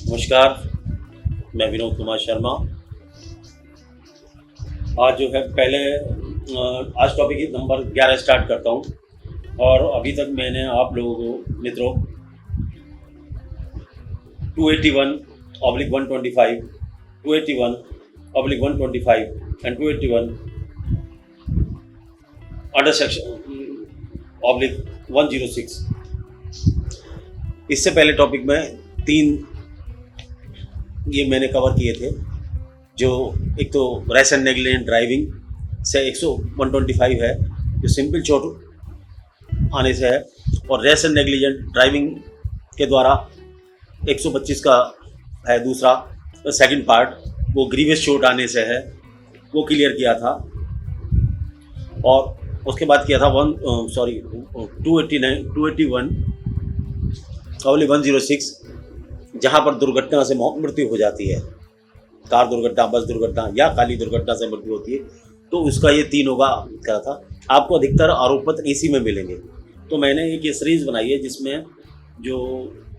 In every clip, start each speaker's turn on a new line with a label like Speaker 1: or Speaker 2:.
Speaker 1: नमस्कार, मैं विनोद कुमार शर्मा। आज जो है पहले आज टॉपिक नंबर 11 स्टार्ट करता हूँ। और अभी तक मैंने आप लोगों को मित्रों 281/125, 281/125 एंड 281 अंडर सेक्शन /106। इससे पहले टॉपिक में 3 ये मैंने कवर किए थे, जो एक तो रैश एंड नेग्लिजेंट ड्राइविंग से 125 है, जो सिंपल चोट आने से है, और रैश एंड नेग्लिजेंट ड्राइविंग के द्वारा 125 का है दूसरा सेकंड पार्ट, वो ग्रीवियस चोट आने से है, वो क्लियर किया था। और उसके बाद किया था 281/106, जहाँ पर दुर्घटना से मृत्यु हो जाती है, कार दुर्घटना, बस दुर्घटना या काली दुर्घटना से मृत्यु होती है, तो उसका ये 3 होगा कहा था। आपको अधिकतर आरोप पत्र इसी में मिलेंगे। तो मैंने एक ये सीरीज़ बनाई है जिसमें जो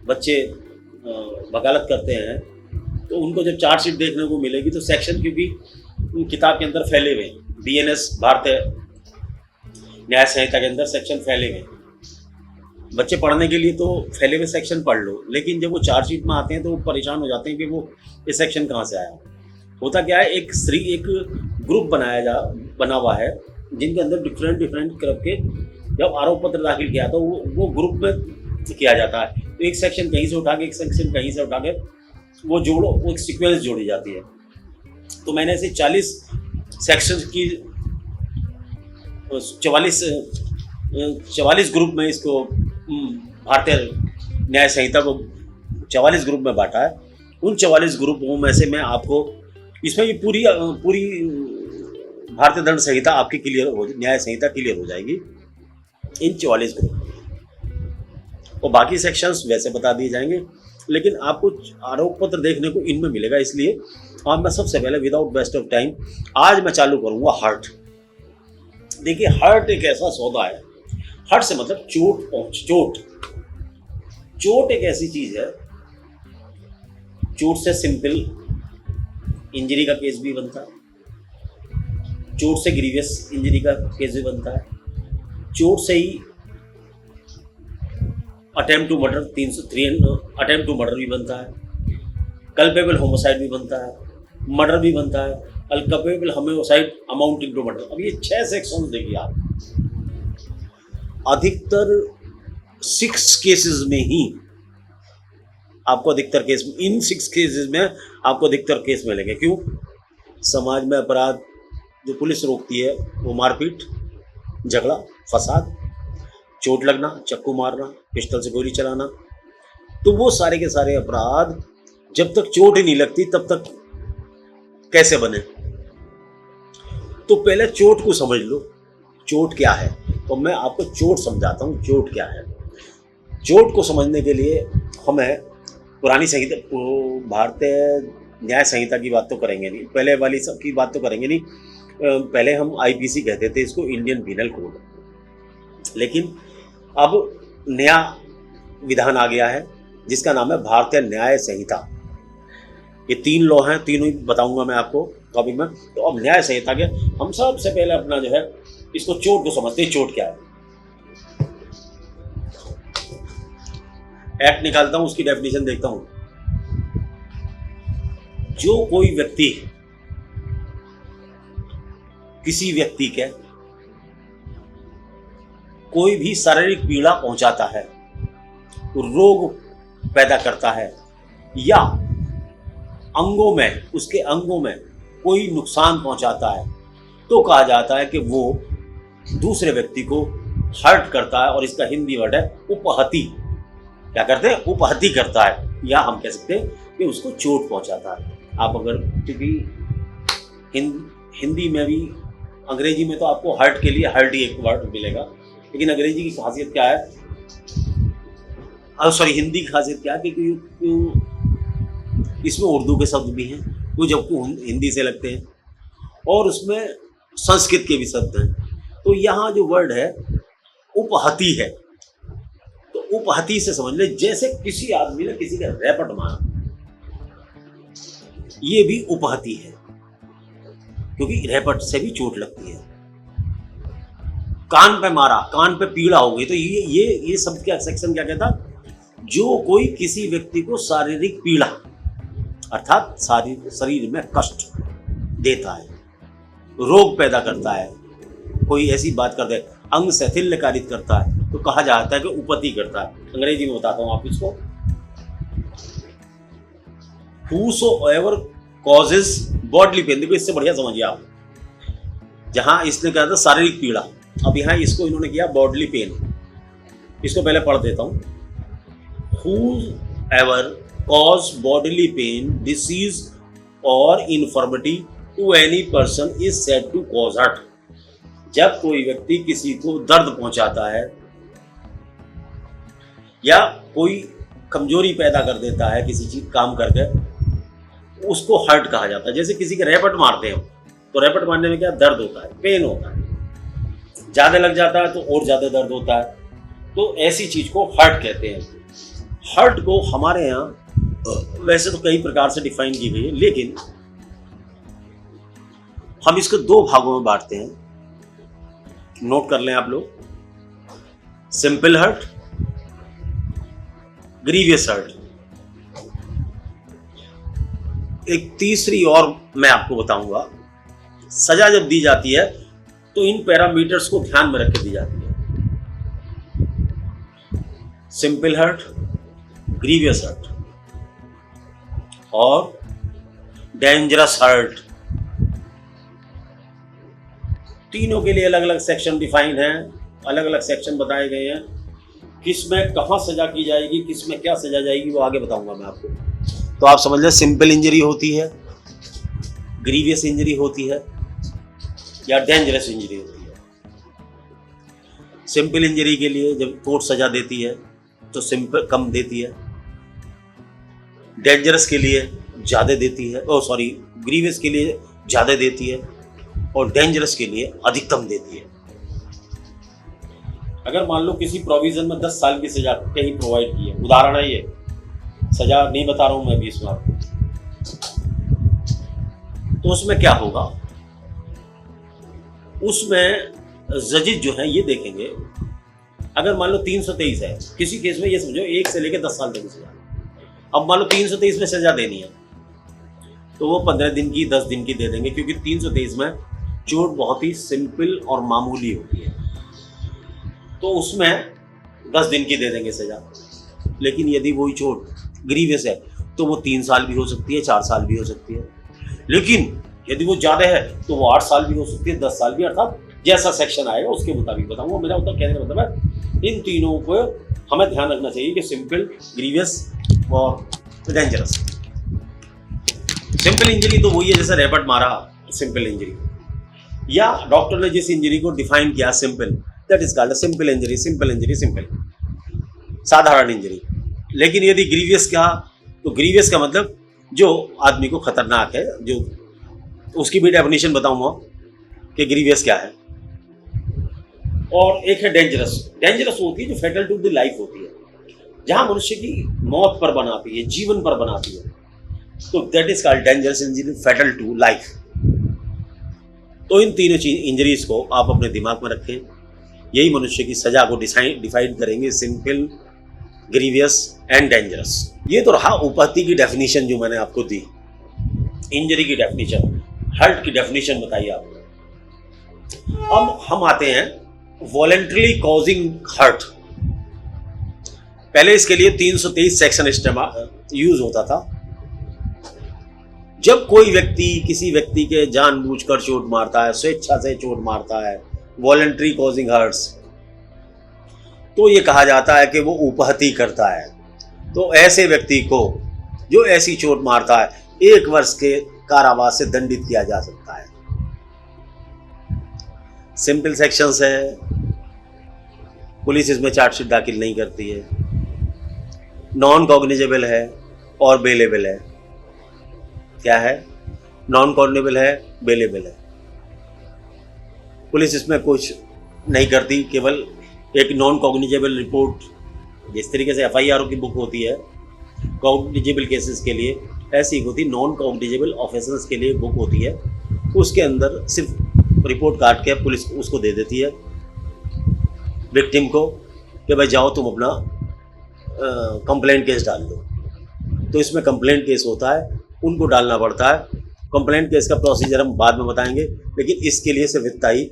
Speaker 1: बच्चे वकालत करते हैं तो उनको जब चार्जशीट देखने को मिलेगी तो सेक्शन, क्योंकि किताब के अंदर फैले हुए BNS भारतीय न्याय संहिता के अंदर सेक्शन फैले हुए, बच्चे पढ़ने के लिए तो फैले हुए सेक्शन पढ़ लो, लेकिन जब वो चार्जशीट में आते हैं तो वो परेशान हो जाते हैं कि वो ये सेक्शन कहाँ से आया। होता क्या है, एक ग्रुप बना हुआ है जिनके अंदर डिफरेंट तरह के जब आरोप पत्र दाखिल किया तो वो ग्रुप में किया जाता है। तो एक सेक्शन कहीं से उठा के, एक सेक्शन कहीं से उठा के वो एक सीक्वेंस जोड़ी जाती है। तो मैंने ऐसे 40 सेक्शन की 44 ग्रुप में इसको भारतीय न्याय संहिता को 44 ग्रुप में बांटा है। उन 44 ग्रुपों में से मैं आपको इसमें ये पूरी भारतीय दंड संहिता आपकी न्याय संहिता क्लियर हो जाएगी इन 44 ग्रुप, और बाकी सेक्शंस वैसे बता दिए जाएंगे, लेकिन आपको आरोप पत्र देखने को इनमें मिलेगा। इसलिए और मैं सबसे पहले विदाउट वेस्ट ऑफ टाइम आज मैं चालू करूँगा हर्ट। देखिए, हर्ट एक ऐसा सौदा है, हर्ट से मतलब चोट एक ऐसी चीज है, चोट से सिंपल इंजरी का केस भी बनता है, चोट से ग्रीवियस इंजरी का केस भी बनता है, चोट से ही attempt to murder 303 attempt to murder भी बनता है, कल्पेबल होमोसाइड भी बनता है, मर्डर भी बनता है, culpable homicide amounting to murder. अब ये 6 सेक्शन देखिए आप, अधिकतर 6 केसेस में ही आपको अधिकतर केस, इन 6 केसेस में आपको अधिकतर केस मिलेंगे। क्यों? समाज में अपराध जो पुलिस रोकती है वो मारपीट, झगड़ा, फसाद, चोट लगना, चक्कू मारना, पिस्टल से गोली चलाना, तो वो सारे के सारे अपराध जब तक चोट ही नहीं लगती तब तक कैसे बने। तो पहले चोट को समझ लो, चोट क्या है। तो मैं आपको चोट समझाता हूँ, चोट क्या है। चोट को समझने के लिए हमें पुरानी संहिता, भारतीय न्याय संहिता की बात तो करेंगे नहीं, पहले वाली सब की बात तो करेंगे नहीं। पहले हम IPC कहते थे इसको, इंडियन पीनल कोड, लेकिन अब नया विधान आ गया है जिसका नाम है भारतीय न्याय संहिता। ये 3 लॉ हैं, तीनों ही बताऊंगा मैं आपको टॉपिक में। तो अब न्याय संहिता के हम सबसे पहले अपना जो है इसको चोट को समझते हैं। चोट क्या है? एक्ट निकालता हूं, उसकी डेफिनेशन देखता हूं। जो कोई व्यक्ति किसी व्यक्ति के कोई भी शारीरिक पीड़ा पहुंचाता है, रोग पैदा करता है, या अंगों में, उसके अंगों में कोई नुकसान पहुंचाता है, तो कहा जाता है कि वो दूसरे व्यक्ति को हर्ट करता है, और इसका हिंदी वर्ड है उपहति। क्या करते हैं? उपहति करता है, या हम कह सकते हैं कि उसको चोट पहुंचाता है। आप अगर, क्योंकि हिंदी में भी, अंग्रेजी में तो आपको हर्ट के लिए हर्ट ही एक वर्ड मिलेगा, लेकिन अंग्रेजी की खासियत क्या है, हिंदी की खासियत क्या है कि इसमें उर्दू के शब्द भी हैं, वो जबकि हिंदी से लगते हैं, और उसमें संस्कृत के भी शब्द हैं। तो यहाँ जो वर्ड है उपहति है, तो उपहति से समझ ले जैसे किसी आदमी ने किसी का रैपट मारा, ये भी उपहति है, क्योंकि रैपट से भी चोट लगती है। कान पे मारा, कान पे पीड़ा हो गई, तो ये शब्द क्या सेक्शन क्या कहता, जो कोई किसी व्यक्ति को शारीरिक पीड़ा अर्थात शरीर में कष्ट देता है, रोग पैदा करता है, कोई ऐसी बात कर दे, अंग शैथिल्य कारित करता है, तो कहा जाता है कि उपहति करता है। अंग्रेजी में बताता हूं आप इसको, whosoever causes bodily pain। देखो इससे बढ़िया समझिए आप, जहां इसने कहा था शारीरिक पीड़ा, अब यहां इसको इन्होंने किया बॉडली पेन। इसको पहले पढ़ देता हूं, whoever cause bodily pain, disease or infirmity to any person is said to cause hurt। जब कोई व्यक्ति किसी को दर्द पहुंचाता है या कोई कमजोरी पैदा कर देता है किसी चीज काम करके, उसको हर्ट कहा जाता है। जैसे किसी के रैपट मारते हैं, तो रैपट मारने में क्या दर्द होता है, पेन होता है, ज्यादा लग जाता है तो और ज्यादा दर्द होता है, तो ऐसी चीज को हर्ट कहते हैं। हर्ट को हमारे यहाँ वैसे तो कई प्रकार से डिफाइन की गई है, लेकिन हम इसको दो भागों में बांटते हैं, नोट कर लें आप लोग, सिंपल हर्ट, ग्रीवियस हर्ट। एक तीसरी और मैं आपको बताऊंगा, सजा जब दी जाती है तो इन पैरामीटर्स को ध्यान में रख के दी जाती है, सिंपल हर्ट, ग्रीवियस हर्ट और डेंजरस हर्ट। तीनों के लिए अलग अलग सेक्शन डिफाइन है, अलग अलग सेक्शन बताए गए हैं, किस में कहां सजा की जाएगी, किस में क्या सजा जाएगी, वो आगे बताऊंगा मैं आपको। तो आप समझ लें, सिंपल इंजरी होती है, ग्रीवियस इंजरी होती है या डेंजरस इंजरी होती है। सिंपल इंजरी के लिए जब कोर्ट सजा देती है तो सिंपल कम देती है, डेंजरस के लिए ज़्यादा देती है, ग्रीवियस के लिए ज़्यादा देती है और डेंजरस के लिए अधिकतम देती है। अगर मान लो किसी प्रोविजन में 10 साल की सजा कहीं प्रोवाइड की है, उदाहरण है ये, सजा नहीं बता रहा हूं मैं 20 बार, तो उसमें क्या होगा, उसमें जजेज जो है ये देखेंगे, अगर मान लो 323 है किसी केस में, ये समझो 1 से लेकर 10 साल तक की सजा, अब मान लो 323 में सजा देनी है तो वो 15 दिन की 10 दिन की दे देंगे, क्योंकि 323 में चोट बहुत ही सिंपल और मामूली होती है, तो उसमें 10 दिन की दे देंगे सजा। लेकिन यदि वही चोट ग्रीवियस है तो वो 3 साल भी हो सकती है, 4 साल भी हो सकती है, लेकिन यदि वो ज़्यादा है तो वो 8 साल भी हो सकती है, 10 साल भी, अर्थात जैसा सेक्शन आएगा उसके मुताबिक बताऊंगा। मेरा मतलब कहने का मतलब है, इन तीनों को हमें ध्यान रखना चाहिए कि सिंपल, ग्रीवियस और डेंजरस। सिंपल इंजरी तो वही है जैसे रैपट मारा, सिंपल इंजरी, या डॉक्टर ने जिस इंजरी को डिफाइन किया simple, that is called simple injury, simple injury, simple साधारण इंजरी। लेकिन यदि ग्रीवियस कहा तो ग्रीवियस का मतलब जो आदमी को खतरनाक है, जो उसकी भी डेफिनेशन बताऊंगा कि ग्रीवियस क्या है। और एक है डेंजरस। डेंजरस होती है जो फेटल टू द लाइफ होती है, जहां मनुष्य की मौत पर बनाती है, जीवन पर बनाती है, तो that is called dangerous injury, fatal to life. तो इन तीनों इंजरीज को आप अपने दिमाग में रखें, यही मनुष्य की सजा को डिफाइन करेंगे, सिंपल, ग्रीवियस एंड डेंजरस। ये तो रहा उपहति की डेफिनेशन जो मैंने आपको दी, इंजरी की डेफिनेशन, हर्ट की डेफिनेशन बताई आपको। अब हम आते हैं वॉलेंटरली कॉजिंग हर्ट। पहले इसके लिए 323 सेक्शन यूज होता था। जब कोई व्यक्ति किसी व्यक्ति के जानबूझकर चोट मारता है, स्वेच्छा से चोट मारता है, वॉलेंटरी कॉजिंग हर्ट्स, तो ये कहा जाता है कि वो उपहति करता है। तो ऐसे व्यक्ति को जो ऐसी चोट मारता है 1 वर्ष के कारावास से दंडित किया जा सकता है। सिंपल सेक्शंस है, पुलिस इसमें चार्जशीट दाखिल नहीं करती है, नॉन कॉग्निजेबल है और बेलेबल है। क्या है? नॉन कॉग्निजेबल है, बेलेबल है। पुलिस इसमें कुछ नहीं करती, केवल एक नॉन कॉग्निजेबल रिपोर्ट, जिस तरीके से FIR की बुक होती है कॉग्निजेबल केसेस के लिए, ऐसी एक होती है नॉन कॉग्निजेबल ऑफेंसेस के लिए बुक होती है, उसके अंदर सिर्फ रिपोर्ट काट के पुलिस उसको दे देती है विक्टिम को कि भाई जाओ तुम अपना कंप्लेंट केस डाल दो। तो इसमें कंप्लेंट केस होता है, उनको डालना पड़ता है। कंप्लेंट केस का प्रोसीजर हम बाद में बताएंगे, लेकिन इसके लिए सिर्फ इतना ही,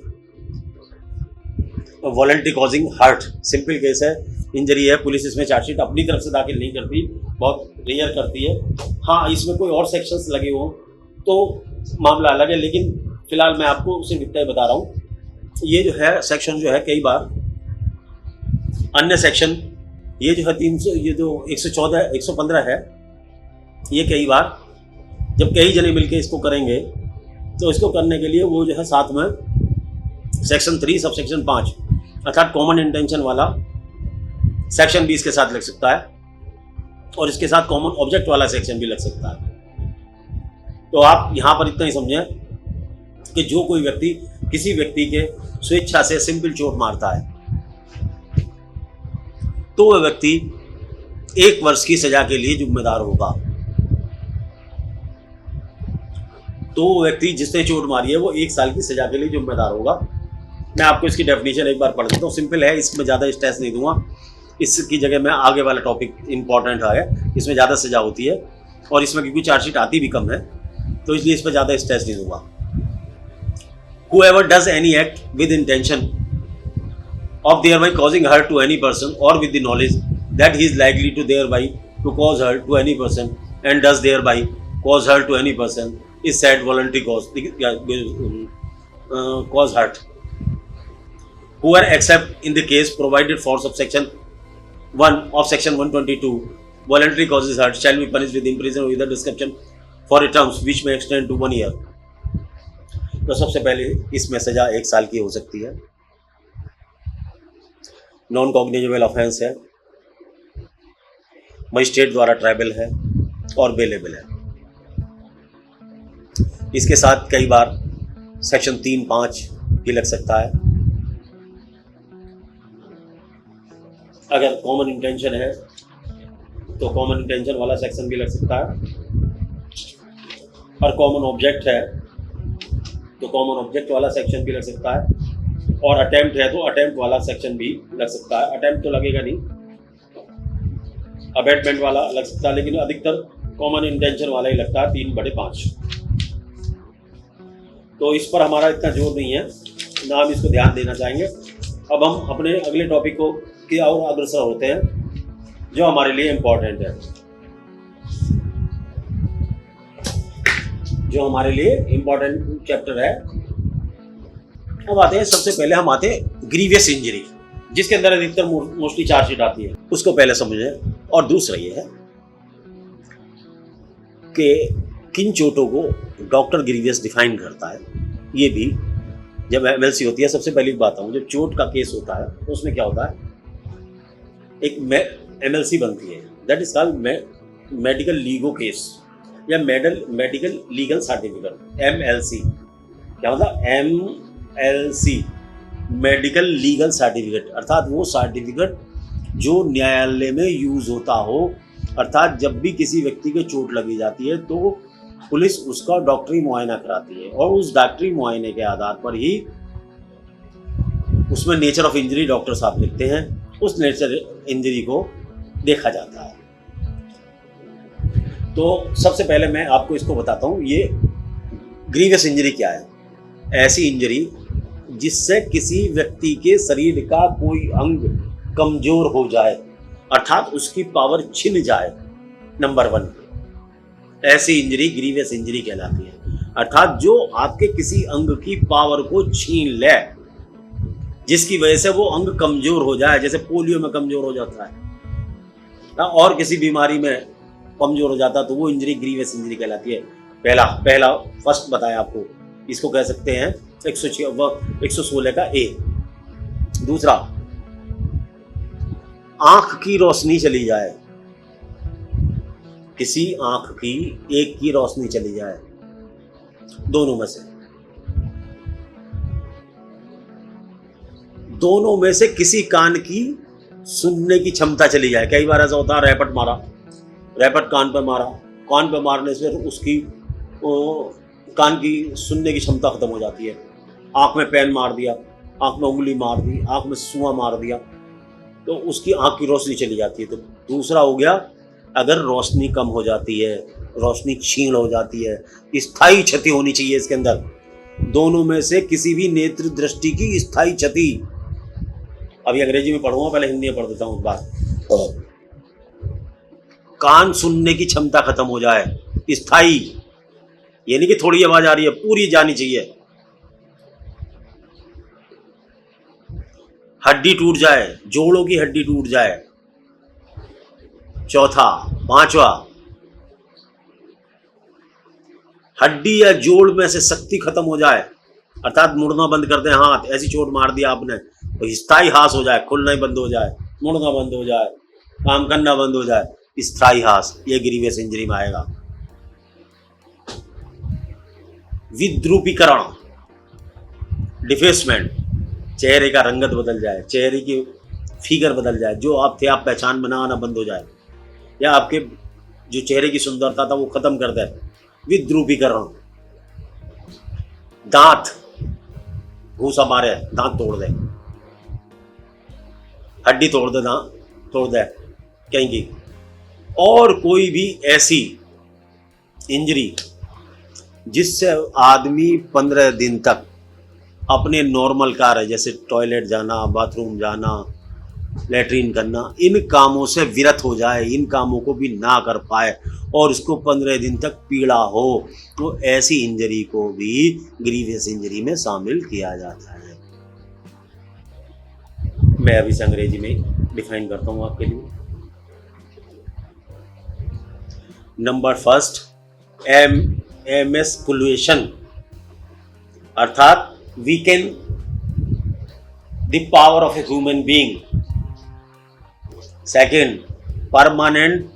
Speaker 1: voluntary causing hurt simple case है, इंजरी है, पुलिस इसमें चार्जशीट अपनी तरफ से दाखिल नहीं करती, बहुत रेयर करती है। हाँ, इसमें कोई और सेक्शंस लगे हों तो मामला अलग है, लेकिन फिलहाल मैं आपको सिर्फ इतना ही बता रहा हूँ। ये जो है सेक्शन जो है कई बार अन्य सेक्शन, ये जो है 300, ये जो 114 115 है, ये कई बार जब कई जने मिलके इसको करेंगे तो इसको करने के लिए वो जो है साथ में सेक्शन 3 सब सेक्शन 5 अर्थात कॉमन इंटेंशन वाला सेक्शन भी इसके साथ लग सकता है, और इसके साथ कॉमन ऑब्जेक्ट वाला सेक्शन भी लग सकता है। तो आप यहाँ पर इतना ही समझें कि जो कोई व्यक्ति किसी व्यक्ति के स्वेच्छा से सिंपल चोट मारता है तो वह व्यक्ति 1 वर्ष की सजा के लिए जिम्मेदार होगा। तो वो व्यक्ति जिसने चोट मारी है वो 1 साल की सजा के लिए जिम्मेदार होगा। मैं आपको इसकी डेफिनेशन एक बार पढ़ देता हूँ, सिंपल है, इसमें ज़्यादा स्ट्रेस नहीं दूंगा। इसकी जगह मैं आगे वाला टॉपिक इंपॉर्टेंट है, इसमें ज़्यादा सजा होती है और इसमें क्योंकि चार्जशीट आती भी कम है तो इसलिए इस पर ज़्यादा स्ट्रेस नहीं दूंगा। Whoever does any act with intention of thereby causing hurt to any person or with the knowledge that he is likely to thereby to cause hurt to any person and does thereby cause hurt to any person is said voluntary cause hurt. Whoever except in the case provided for subsection 1 of section 122 voluntary causes hurt shall be punished with imprisonment with a description for a terms which may extend to 1 year. तो सबसे पहले इसमें सजा 1 साल की हो सकती है, नॉन कॉग्निजेबल ऑफेंस है, मजिस्ट्रेट द्वारा ट्रायबल है और बेलेबल है। इसके साथ कई बार सेक्शन 3-5 भी लग सकता है। अगर कॉमन इंटेंशन है तो कॉमन इंटेंशन वाला सेक्शन भी लग सकता है, और कॉमन ऑब्जेक्ट है तो कॉमन ऑब्जेक्ट वाला सेक्शन भी लग सकता है, और अटेम्प्ट है तो अटेम्प्ट वाला सेक्शन भी लग सकता है। अटेम्प्ट तो लगेगा नहीं, अबेटमेंट वाला लग सकता है, लेकिन अधिकतर कॉमन इंटेंशन वाला ही लगता है 3/5। तो इस पर हमारा इतना जोर नहीं है ना, हम इसको ध्यान देना चाहेंगे। अब हम अपने अगले टॉपिक को की और अग्रसर होते हैं जो हमारे लिए इम्पोर्टेंट है, जो हमारे लिए इम्पोर्टेंट चैप्टर है। अब आते हैं, सबसे पहले हम आते हैं ग्रीवियस इंजरी, जिसके अंदर अधिकतर मोस्टली चार्जशीट आती है, उसको पहले समझें। और दूसरा ये है कि किन चोटों को डॉक्टर ग्रीवियस डिफाइन करता है। ये भी जब एमएलसी होती है, सबसे पहली बात हूँ, जब चोट का केस होता है तो उसमें क्या होता है, एक एमएलसी बनती है, that is called medical LIGO case या मेडिकल लीगल सर्टिफिकेट, एमएलसी। क्या मतलब एमएलसी, मेडिकल लीगल सर्टिफिकेट, अर्थात वो सर्टिफिकेट जो न्यायालय में यूज होता हो। अर्थात जब भी किसी व्यक्ति को चोट लगी जाती है तो पुलिस उसका डॉक्टरी मुआयना कराती है, और उस डॉक्टरी मुआयने के आधार पर ही उसमें नेचर ऑफ इंजरी डॉक्टर साहब लिखते हैं, उस नेचर इंजरी को देखा जाता है। तो सबसे पहले मैं आपको इसको बताता हूँ, ये ग्रीवियस इंजरी क्या है। ऐसी इंजरी जिससे किसी व्यक्ति के शरीर का कोई अंग कमजोर हो जाए, अर्थात उसकी पावर छिन जाए, नंबर 1, ऐसी इंजरी ग्रीवियस इंजरी कहलाती है। अर्थात जो आपके किसी अंग की पावर को छीन ले, जिसकी वजह से वो अंग कमजोर हो जाए, जैसे पोलियो में कमजोर हो जाता है और किसी बीमारी में कमजोर हो जाता है, तो वो इंजरी ग्रीवियस इंजरी कहलाती है। पहला फर्स्ट बताया आपको, इसको कह सकते हैं 116 का ए। दूसरा, आंख की रोशनी चली जाए, किसी आंख की एक की रोशनी चली जाए, दोनों में से किसी कान की सुनने की क्षमता चली जाए। कई बार ऐसा होता है, रैपट कान पर मारा, कान पे मारने से उसकी कान की सुनने की क्षमता खत्म हो जाती है। आँख में पेन मार दिया, आँख में उंगली मार दी, आँख में सुआं मार दिया, तो उसकी आँख की रोशनी चली जाती है। तो दूसरा हो गया, अगर रोशनी कम हो जाती है, रोशनी क्षीण हो जाती है, स्थायी क्षति होनी चाहिए इसके अंदर। दोनों में से किसी भी नेत्र दृष्टि की स्थायी क्षति, अभी अंग्रेजी में पढ़ूंगा, पहले हिंदी में पढ़ देता हूँ एक बार। कान सुनने की क्षमता खत्म हो जाए, स्थायी, ये नहीं कि थोड़ी आवाज आ रही है, पूरी जानी चाहिए। हड्डी टूट जाए, जोड़ों की हड्डी टूट जाए। चौथा, पांचवा, हड्डी या जोड़ में से शक्ति खत्म हो जाए, अर्थात मुड़ना बंद कर दें हाथ, ऐसी चोट मार दिया आपने तो स्थायी हास हो जाए, खुलना ही बंद हो जाए, मुड़ना बंद हो जाए, काम करना बंद हो जाए, स्थायी हास, ये ग्रीवियस इंजरी में आएगा। विद्रूपीकरण, डिफेसमेंट, चेहरे का रंगत बदल जाए, चेहरे की फिगर बदल जाए, जो आप थे आप पहचान बनाना बंद हो जाए, या आपके जो चेहरे की सुंदरता था वो खत्म कर दे। विद्रूपीकरण, दांत घूसा मारे, दांत तोड़ दे, हड्डी तोड़ दे, दांत तोड़ दे कहीं की, और कोई भी ऐसी इंजरी जिससे आदमी 15 दिन तक अपने नॉर्मल कार्य जैसे टॉयलेट जाना, बाथरूम जाना, लेटरिन करना, इन कामों से विरत हो जाए, इन कामों को भी ना कर पाए और उसको 15 दिन तक पीड़ा हो, तो ऐसी इंजरी को भी ग्रीवियस इंजरी में शामिल किया जाता है। मैं अभी से अंग्रेजी में डिफाइन करता हूँ आपके लिए। नंबर फर्स्ट, एमेस्कुलेशन, अर्थात weaken the power of a human being. Second, permanent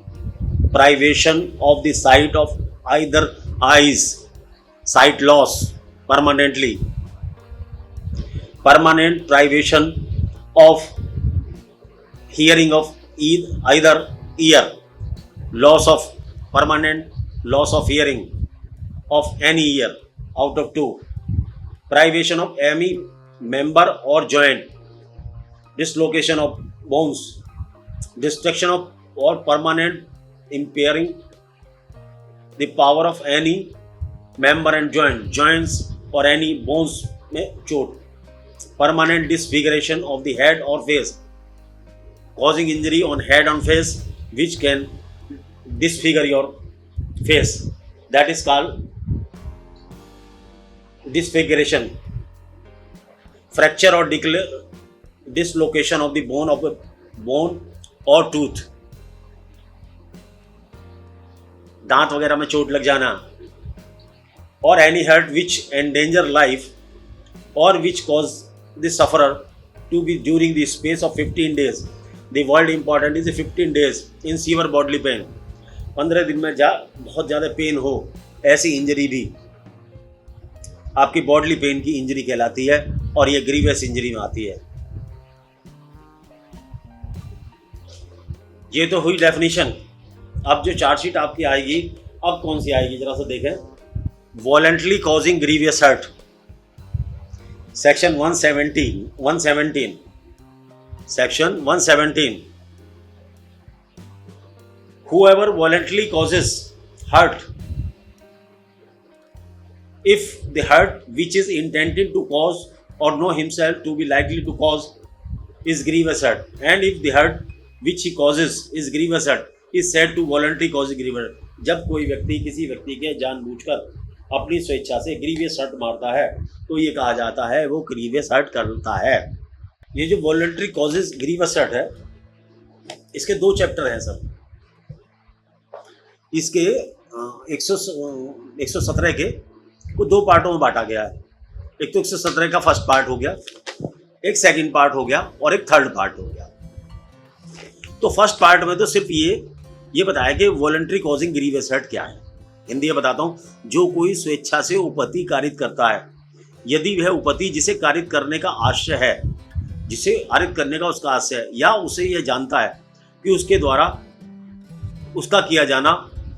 Speaker 1: privation of the sight of either eyes, sight loss permanently. Permanent privation of hearing of either ear, permanent loss of hearing of any ear out of two. Privation of any member or joint, dislocation of bones, destruction of or permanent impairing the power of any member and joints or any bones में चोट, permanent disfiguration of the head or face, causing injury on head and face which can disfigure your face, that is called disfiguration. Fracture or dislocation of the bone or tooth, दांत वगैरह में चोट लग जाना, or any hurt which endanger life or which cause the sufferer to be during the space of 15 days. The word important is 15 days in severe bodily pain. 15 दिन में बहुत ज़्यादा पेन हो, ऐसी इंजरी भी आपकी बॉडली पेन की injury कहलाती है और ये ग्रीवियस इंजरी में आती है। ये तो हुई डेफिनेशन। अब जो चार्जशीट आपकी आएगी, अब कौन सी आएगी जरा सा देखें। Voluntarily causing grievous hurt, section 117 section 117, whoever voluntarily causes hurt, if the hurt which is intended to cause or know himself to be likely to cause is grievous hurt, and if the hurt which he causes is grievous hurt is said to voluntarily cause grievous hurt. जब कोई व्यक्ति किसी व्यक्ति के जानबूझकर अपनी स्वेच्छा से ग्रीवियस हर्ट मारता है तो ये कहा जाता है वो ग्रीवियस हर्ट करता है। ये जो वॉलंटरी कॉजेज ग्रीवियस हर्ट है, इसके 2 चैप्टर हैं सर। इसके 117 के को 2 पार्टों में बांटा गया है। एक तो 117 का फर्स्ट पार्ट हो गया, एक सेकंड पार्ट हो गया और एक थर्ड पार्ट हो गया। तो फर्स्ट पार्ट में तो सिर्फ ये बताया कि वॉलंटरी कॉजिंग ग्रीवियस हर्ट क्या है। हिंदी में बताता हूँ, जो कोई स्वेच्छा से उपपत्ति कारित करता है, यदि वह उपपत्ति जिसे कारित करने का आशय है, जिसे कारित करने का उसका आशय है, या उसे यह जानता है कि उसके द्वारा उसका किया जाना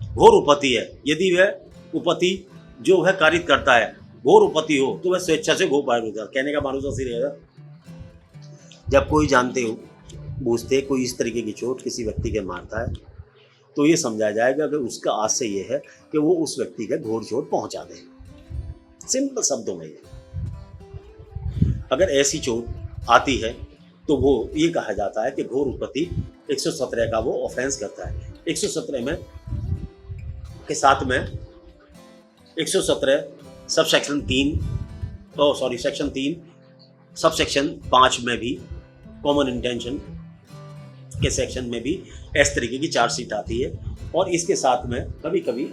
Speaker 1: घोर उपपत्ति है, यदि वह उपपत्ति जो है कारित करता है घोर उपपत्ति हो तो वह स्वेच्छा से घोर पारित होता है। कहने का मानुस ऐसे रहेगा, जब कोई जानते हो बूझते कोई इस तरीके की चोट किसी व्यक्ति के मारता है तो ये समझा जाएगा कि उसका आशय ये है कि वो उस व्यक्ति के घोर चोट पहुंचा दे। सिंपल शब्दों में ये, अगर ऐसी चोट आती है तो वो ये कहा जाता है कि घोर उपपत्ति 117 का वो ऑफेंस करता है। 117 में के साथ में 117 sub section 3 section 3 sub section 5 में भी कॉमन इंटेंशन के सेक्शन में भी इस तरीके की चार्जशीट आती है। और इसके साथ में कभी कभी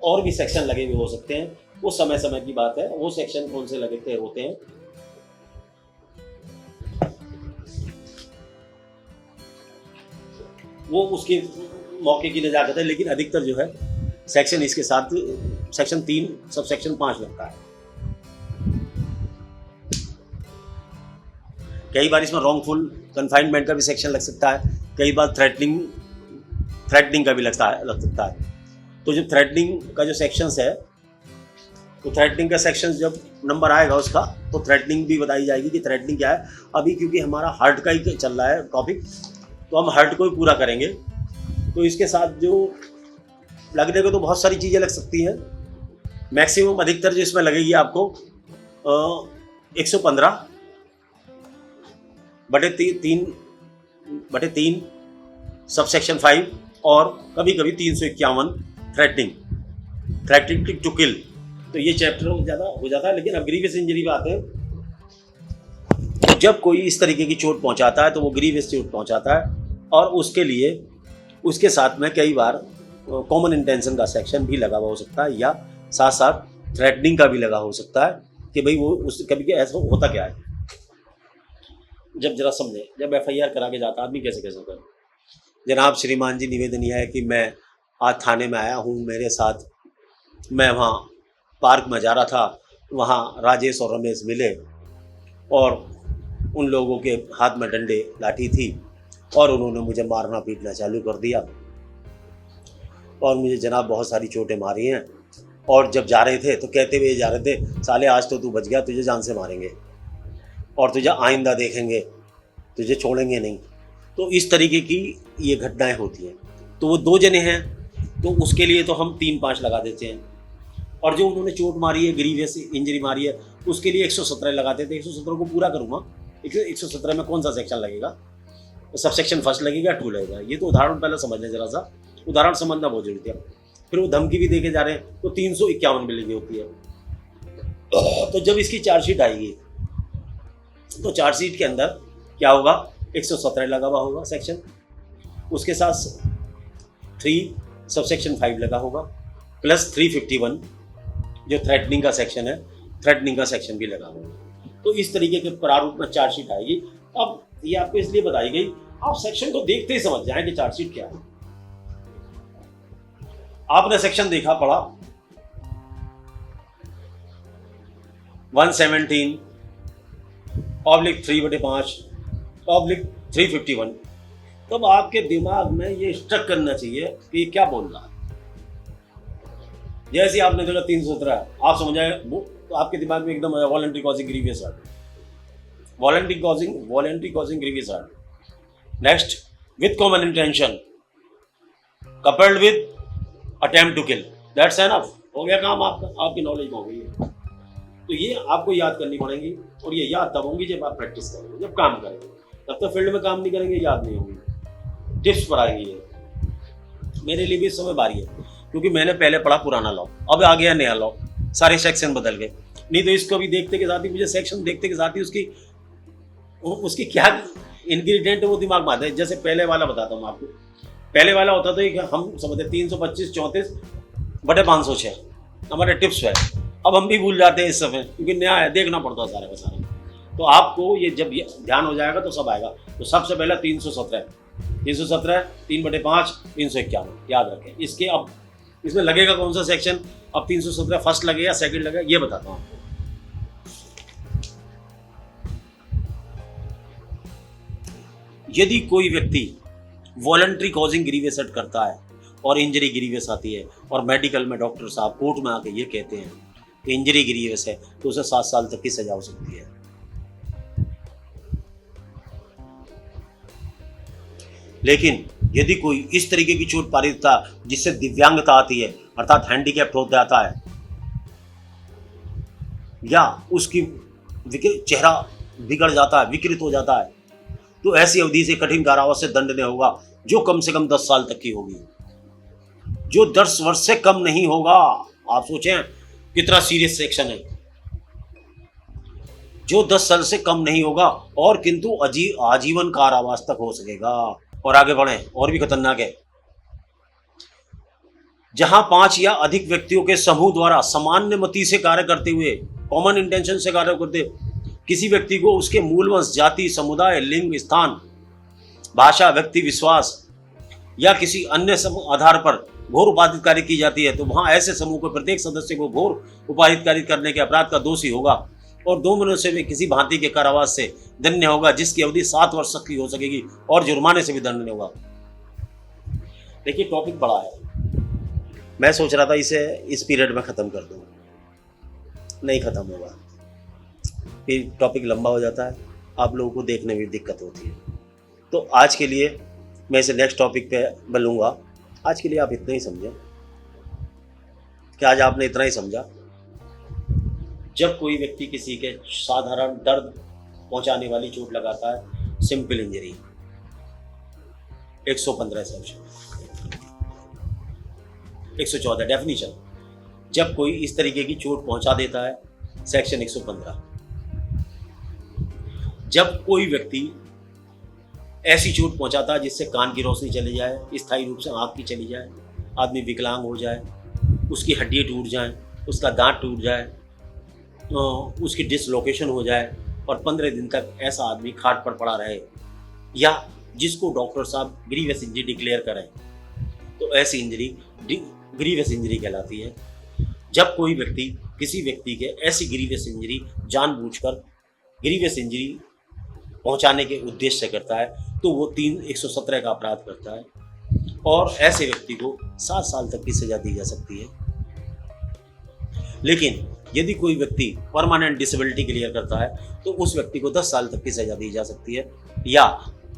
Speaker 1: और भी सेक्शन लगे हुए हो सकते हैं, वो समय समय की बात है। वो सेक्शन कौन से लगे होते हैं वो उसके मौके की नजाकत है, लेकिन अधिकतर जो है सेक्शन इसके साथ सेक्शन 3 सब सेक्शन 5 लगता है। कई बार इसमें रॉन्गफुल कन्फाइनमेंट का भी सेक्शन लग सकता है, कई बार थ्रेटनिंग का भी लग सकता है। तो जो थ्रेटनिंग का जो सेक्शंस है, तो थ्रेटनिंग का सेक्शन जब नंबर आएगा उसका तो थ्रेटनिंग भी बताई जाएगी कि थ्रेटनिंग क्या है। अभी क्योंकि हमारा हार्ट का ही चल रहा है टॉपिक, तो हम हार्ट को ही पूरा करेंगे। तो इसके साथ जो लगने को तो बहुत सारी चीज़ें लग सकती हैं, मैक्सिमम अधिकतर जो इसमें लगेगी आपको 115/3 सब सेक्शन 5 और कभी कभी 351 थ्रेटनिंग टू किल। तो ये चैप्टर ज़्यादा हो जाता है। लेकिन अब ग्रीवियस इंजरी पे आते हैं। जब कोई इस तरीके की चोट पहुंचाता है तो वो ग्रीवियस चोट पहुंचाता है, और उसके लिए उसके साथ में कई बार कॉमन इंटेंशन का सेक्शन भी लगा हुआ हो सकता है, या साथ साथ थ्रेटनिंग का भी लगा हो सकता है कि भाई वो उस कभी ऐसा होता क्या है। जब जरा समझे, जब FIR करा के जाता आदमी कैसे कैसे करे, जनाब श्रीमान जी निवेदन यह है कि मैं आज थाने में आया हूँ, मेरे साथ मैं वहाँ पार्क में जा रहा था, वहाँ राजेश और रमेश मिले और उन लोगों के हाथ में डंडे लाठी थी और उन्होंने मुझे मारना पीटना चालू कर दिया और मुझे जनाब बहुत सारी चोटें मारी हैं। और जब जा रहे थे तो कहते हुए जा रहे थे, साले आज तो तू बच गया, तुझे जान से मारेंगे और तुझे आइंदा देखेंगे, तुझे छोड़ेंगे नहीं। तो इस तरीके की ये घटनाएं होती हैं। तो वो 2 जने हैं तो उसके लिए तो हम 3-5 लगा देते हैं, और जो उन्होंने चोट मारी है, ग्रीवियस इंजरी मारी है, उसके लिए 117 लगाते थे। 117 को पूरा करूँगा, 117 में कौन सा सेक्शन लगेगा, सब सेक्शन 1 लगेगा 2 लगेगा। ये तो उदाहरण पहले समझना, जरा सा उदाहरण समझना बहुत जरूरी है। फिर वो धमकी भी देके जा रहे हैं तो 351 मिलेगी होती है। तो जब इसकी चार्जशीट आएगी तो चार्जशीट के अंदर क्या होगा, 117 लगा हुआ होगा सेक्शन, उसके साथ 3 सब सेक्शन 5 लगा होगा, प्लस 351 जो थ्रेटनिंग का सेक्शन है, थ्रेटनिंग का सेक्शन भी लगा होगा। तो इस तरीके के प्रारूप में चार्जशीट आएगी। अब ये आपको इसलिए बताई गई, आप सेक्शन को देखते ही समझ जाएं कि चार्जशीट क्या है। आपने सेक्शन देखा पढ़ा 117/3/5/351, तब आपके दिमाग में ये स्ट्रक करना चाहिए कि ये क्या बोल रहा है। जैसे आपने देखा 317 आप समझ आए, तो आपके दिमाग में एकदम voluntary causing grievous hurt, voluntary causing grievous hurt. Next, with common intention coupled with attempt to kill, that's enough, हो गया काम आपका, आपकी नॉलेज में हो गई है। तो ये आपको याद करनी पड़ेगी, और ये याद तब होंगी जब आप प्रैक्टिस करेंगे, जब काम करेंगे। तब तक फील्ड में काम नहीं करेंगे, याद नहीं होंगी। टिप्स पढ़ाएंगे ये, मेरे लिए भी इस समय बारी है, क्योंकि मैंने पहले पढ़ा पुराना लॉ, अब आ गया नया लॉ, सारे सेक्शन बदल गए। नहीं तो इसको भी देखते के साथ ही, मुझे सेक्शन देखते के साथ ही उसकी क्या इंग्रेडिएंट है वो दिमाग में आता है। जैसे पहले वाला बताता हूँ आपको, पहले वाला होता था कि हम समझते 325/34/506 हमारे टिप्स है। अब हम भी भूल जाते हैं इस समय, क्योंकि नया है, देखना पड़ता है सारे का सारा। तो आपको ये जब ये ध्यान हो जाएगा तो सब आएगा। तो सबसे पहला 317 3/5 351 याद रखें। इसके अब इसमें लगेगा कौन सा सेक्शन, अब 317 फर्स्ट लगेगा सेकंड लगेगा, ये बताता हूँ आपको। यदि कोई व्यक्ति वॉलंटरी कॉजिंग ग्रीवियस एक्ट करता है और इंजरी ग्रीवियस आती है, और मेडिकल में डॉक्टर साहब कोर्ट में आके ये कहते हैं कि इंजरी ग्रीवियस है, तो उसे 7 साल तक की सजा हो सकती है। लेकिन यदि कोई इस तरीके की चोट पारित था जिससे दिव्यांगता आती है, अर्थात हैंडीकैप्ट हो जाता है, या उसकी चेहरा बिगड़ जाता है, विकृत हो जाता है, तो ऐसी अवधि से कठिन कारावास से दंडनीय होगा, जो कम से कम 10 साल तक की होगी, जो 10 वर्ष से कम नहीं होगा। आप सोचें कितना सीरियस सेक्शन है, जो 10 साल से कम नहीं होगा, और किंतु आजीवन कारावास तक हो सकेगा। और आगे बढ़ें, और भी खतरनाक है, जहां 5 या अधिक व्यक्तियों के समूह द्वारा सामान्य मति से कार्य करते हुए, कॉमन इंटेंशन से कार्य करते, किसी व्यक्ति को उसके मूलवंश, जाति, समुदाय, लिंग, स्थान, भाषा, व्यक्ति विश्वास या किसी अन्य आधार पर घोर उपाधिकारी की जाती है, तो वहां ऐसे समूह को प्रत्येक सदस्य को घोर उपाधिकारी करने के अपराध का दोषी होगा, और 2 मनुष्य में किसी भांति के कारावास से दंडनीय होगा, जिसकी अवधि 7 वर्ष तक की हो सकेगी, और जुर्माने से भी दंडनीय होगा। देखिए टॉपिक बड़ा है, मैं सोच रहा था इसे इस पीरियड में ख़त्म कर दूँ, नहीं ख़त्म होगा, फिर टॉपिक लंबा हो जाता है, आप लोगों को देखने में दिक्कत होती है। तो आज के लिए मैं इसे नेक्स्ट टॉपिक पे बोलूँगा। आज के लिए आप इतना ही समझें कि आज आपने इतना ही समझा, जब कोई व्यक्ति किसी के साधारण दर्द पहुंचाने वाली चोट लगाता है, सिंपल इंजरी 115 सेक्शन, 114 डेफिनेशन, जब कोई इस तरीके की चोट पहुंचा देता है, सेक्शन 115, जब कोई व्यक्ति ऐसी चोट पहुंचाता है जिससे कान की रोशनी चली जाए, स्थायी रूप से आँख की चली जाए, आदमी विकलांग हो जाए, उसकी हड्डियाँ टूट जाएं, उसका दांत टूट जाए, उसकी डिसलोकेशन हो जाए, और 15 दिन तक ऐसा आदमी खाट पर पड़ा रहे, या जिसको डॉक्टर साहब ग्रीवियस इंजरी डिक्लेयर करें, तो ऐसी इंजरी ग्रीवियस इंजरी कहलाती है। जब कोई व्यक्ति किसी व्यक्ति के ऐसी ग्रीवियस इंजरी जानबूझकर ग्रीवियस इंजरी पहुंचाने के उद्देश्य से करता है, तो वो 117 का अपराध करता है, और ऐसे व्यक्ति को 7 साल तक की सजा दी जा सकती है। लेकिन यदि कोई व्यक्ति परमानेंट डिसेबिलिटी क्लियर करता है, तो उस व्यक्ति को 10 साल तक की सजा दी जा सकती है, या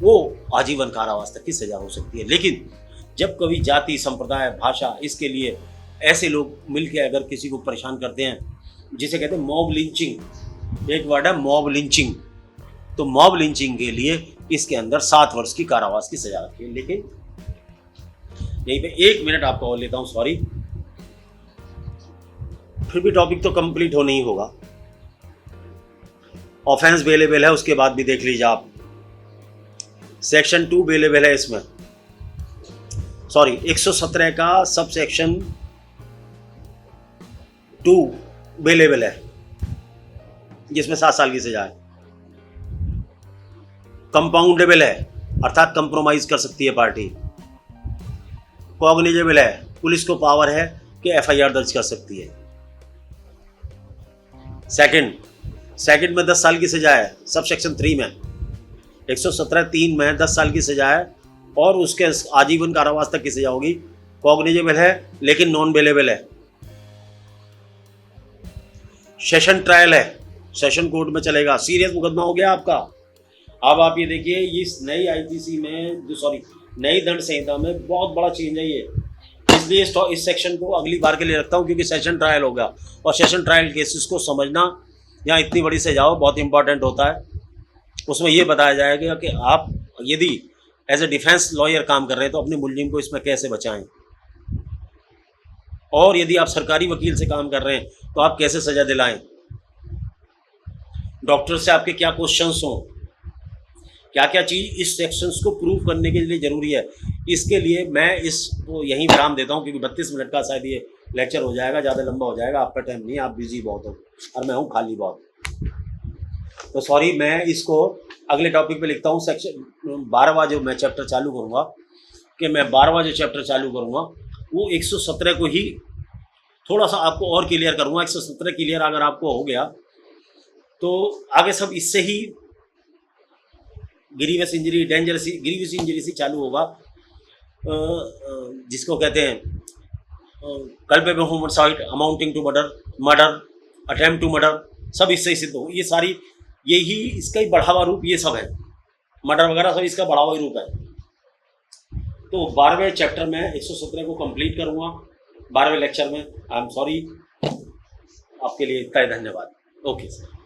Speaker 1: वो आजीवन कारावास तक की सजा हो सकती है। लेकिन जब कभी जाति, संप्रदाय, भाषा, इसके लिए ऐसे लोग मिलकर अगर किसी को परेशान करते हैं, जिसे कहते हैं मॉब लिंचिंग, एक वर्ड है मॉब लिंचिंग, तो मॉब लिंचिंग के लिए इसके अंदर 7 वर्ष की कारावास की सजा रखी है। लेकिन यहीं पे 1 मिनट आपको और लेता हूं, सॉरी, फिर भी टॉपिक तो कंप्लीट हो नहीं होगा। ऑफेंस बेलेबल है, उसके बाद भी देख लीजिए आप, सेक्शन 2 बेलेबल है इसमें, सॉरी 117 का सब सेक्शन 2 बेलेबल है, जिसमें 7 साल की सजा है। कंपाउंडेबल है, अर्थात कंप्रोमाइज कर सकती है पार्टी। कॉग्निजेबल है, पुलिस को पावर है कि एफआईआर दर्ज कर सकती है। सेकंड में 10 साल की सजा है, सब सेक्शन 3 में, 117(3) में 10 साल की सजा है, और उसके आजीवन कारावास तक की सजा होगी। कॉग्निजेबल है लेकिन नॉन बेलेबल है। सेशन ट्रायल है, सेशन कोर्ट में चलेगा, सीरियस मुकदमा हो गया आपका। अब आप ये देखिए, इस नई आईपीसी में, सॉरी नई दंड संहिता में बहुत बड़ा चेंज है ये, इसलिए इस सेक्शन को अगली बार के लिए रखता हूँ, क्योंकि सेशन ट्रायल होगा, और सेशन ट्रायल केसेस को समझना यहाँ इतनी बड़ी सजाओ बहुत इंपॉर्टेंट होता है। उसमें ये बताया जाएगा कि आप यदि एज ए डिफेंस लॉयर काम कर रहे हैं, तो अपने मुलजिम को इसमें कैसे बचाएं, और यदि आप सरकारी वकील से काम कर रहे हैं तो आप कैसे सजा दिलाएं, डॉक्टर से आपके क्या क्वेश्चंस हों, क्या क्या चीज़ इस सेक्शंस को प्रूव करने के लिए ज़रूरी है। इसके लिए मैं इसको यहीं विराम देता हूं, क्योंकि 32 मिनट का शायद ये लेक्चर हो जाएगा, ज़्यादा लंबा हो जाएगा, आपका टाइम नहीं, आप बिजी बहुत हो और मैं हूं खाली बहुत, तो सॉरी, मैं इसको अगले टॉपिक पे लिखता हूं। सेक्शन 12वां जो मैं चैप्टर चालू करूँगा, कि मैं 12वां जो चैप्टर चालू करूँगा वो 117 को ही थोड़ा सा आपको और क्लियर करूँगा। 117 क्लियर अगर आपको हो गया तो आगे सब इससे ही ग्रीवियस इंजरी, ग्रीवियस इंजरी से चालू होगा, जिसको कहते हैं culpable homicide amounting to murder, murder, attempt to murder, सब इससे सिद्ध हो। ये सारी यही इसका ही बढ़ावा रूप ये सब है, मर्डर वगैरह सब इसका बढ़ावा ही रूप है। तो 12वें चैप्टर में 117 को कंप्लीट करूँगा 12वें लेक्चर में। आई एम सॉरी, आपके लिए इतना ही धन्यवाद। Okay sir.